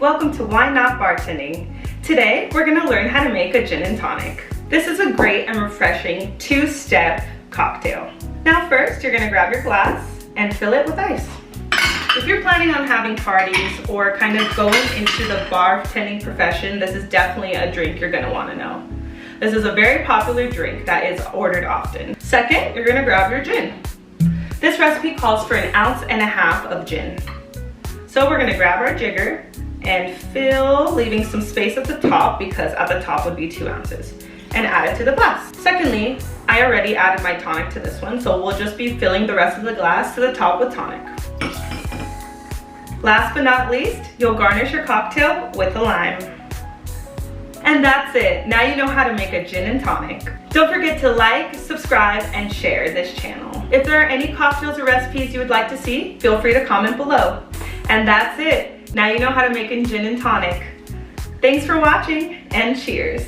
welcome to Why Not Bartending. Today, we're gonna learn how to make a gin and tonic. This is a great and refreshing two-step cocktail. Now first, you're gonna grab your glass and fill it with ice. If you're planning on having parties or kind of going into the bartending profession, this is definitely a drink you're gonna wanna know. This is a very popular drink that is ordered often. Second, you're gonna grab your gin. This recipe calls for 1.5 ounces of gin. So we're gonna grab our jigger and fill, leaving some space at the top because at the top would be 2 ounces, and add it to the glass. Secondly, I already added my tonic to this one, so we'll just be filling the rest of the glass to the top with tonic. Last but not least, you'll garnish your cocktail with a lime. And that's it. Now you know how to make a gin and tonic. Don't forget to like, subscribe, and share this channel. If there are any cocktails or recipes you would like to see, feel free to comment below. And that's it. Now you know how to make a gin and tonic. Thanks for watching, and cheers.